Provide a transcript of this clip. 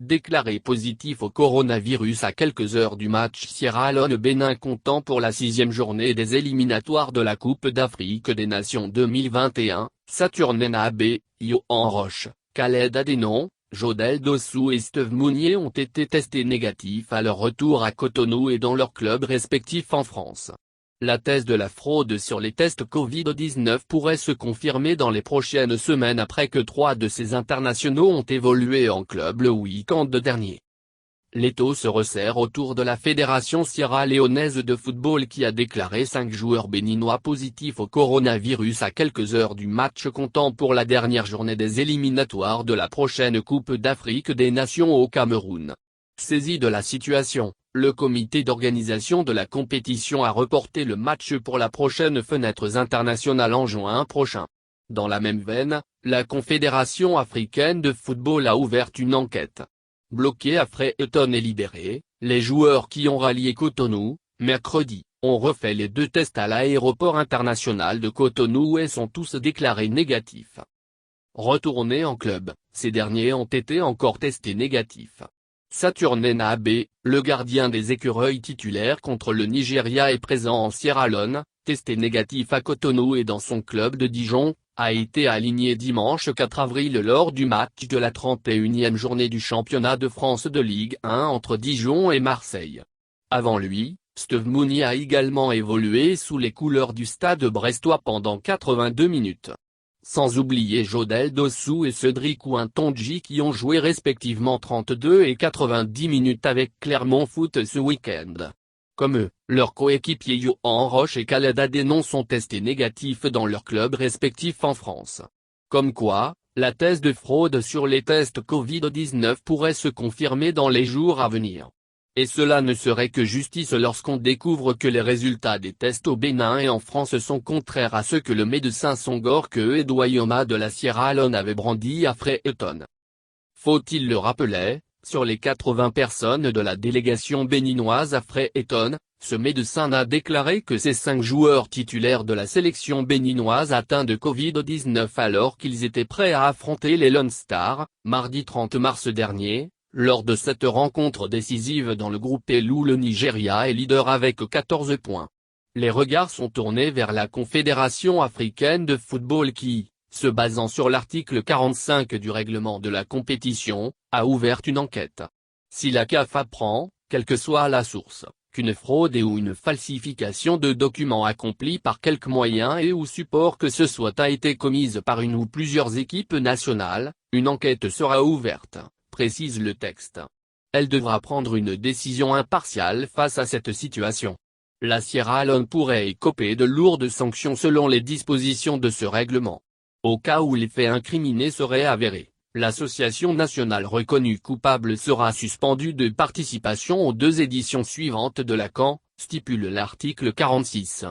déclaré positif au coronavirus à quelques heures du match Sierra Leone-Bénin comptant pour la 6e journée des éliminatoires de la Coupe d'Afrique des Nations 2021, Saturnin Abbé, Yohan Roche, Khaled Adénon, Jodel Dossou et Steve Mounier ont été testés négatifs à leur retour à Cotonou et dans leurs clubs respectifs en France. La thèse de la fraude sur les tests Covid-19 pourrait se confirmer dans les prochaines semaines après que 3 de ces internationaux ont évolué en club le week-end dernier. L'étau se resserre autour de la Fédération sierra-léonaise de football qui a déclaré 5 joueurs béninois positifs au coronavirus à quelques heures du match comptant pour la dernière journée des éliminatoires de la prochaine Coupe d'Afrique des Nations au Cameroun. Saisi de la situation, le comité d'organisation de la compétition a reporté le match pour la prochaine fenêtre internationale en juin prochain. Dans la même veine, la Confédération africaine de football a ouvert une enquête. Bloqués à Freetown et libérés, les joueurs qui ont rallié Cotonou, mercredi, ont refait les 2 tests à l'aéroport international de Cotonou et sont tous déclarés négatifs. Retournés en club, ces derniers ont été encore testés négatifs. Saturnin Abbé, le gardien des écureuils titulaire contre le Nigeria est présent en Sierra Leone, testé négatif à Cotonou et dans son club de Dijon, a été aligné dimanche 4 avril lors du match de la 31e journée du championnat de France de Ligue 1 entre Dijon et Marseille. Avant lui, Steve Mounier a également évolué sous les couleurs du stade brestois pendant 82 minutes. Sans oublier Jodel Dossou et Cédric Ouintondji qui ont joué respectivement 32 et 90 minutes avec Clermont Foot ce week-end. Comme eux, leurs coéquipiers Yohan Roche et Khaled Adénon sont testés négatifs dans leurs clubs respectifs en France. Comme quoi, la thèse de fraude sur les tests Covid-19 pourrait se confirmer dans les jours à venir. Et cela ne serait que justice lorsqu'on découvre que les résultats des tests au Bénin et en France sont contraires à ceux que le médecin Songor Edouayoma de la Sierra Leone avait brandi à Freetown. Faut-il le rappeler, sur les 80 personnes de la délégation béninoise à Freetown, ce médecin n'a déclaré que ces 5 joueurs titulaires de la sélection béninoise atteints de Covid-19 alors qu'ils étaient prêts à affronter les Lone Stars, mardi 30 mars dernier. Lors de cette rencontre décisive dans le groupe E où le Nigeria est leader avec 14 points. Les regards sont tournés vers la Confédération africaine de football qui, se basant sur l'article 45 du règlement de la compétition, a ouvert une enquête. Si la CAF apprend, quelle que soit la source, qu'une fraude ou une falsification de documents accomplis par quelque moyen et ou support que ce soit a été commise par une ou plusieurs équipes nationales, une enquête sera ouverte, précise le texte. Elle devra prendre une décision impartiale face à cette situation. La Sierra Leone pourrait écoper de lourdes sanctions selon les dispositions de ce règlement. Au cas où les faits incriminés seraient avérés, l'association nationale reconnue coupable sera suspendue de participation aux 2 éditions suivantes de la CAN, stipule l'article 46.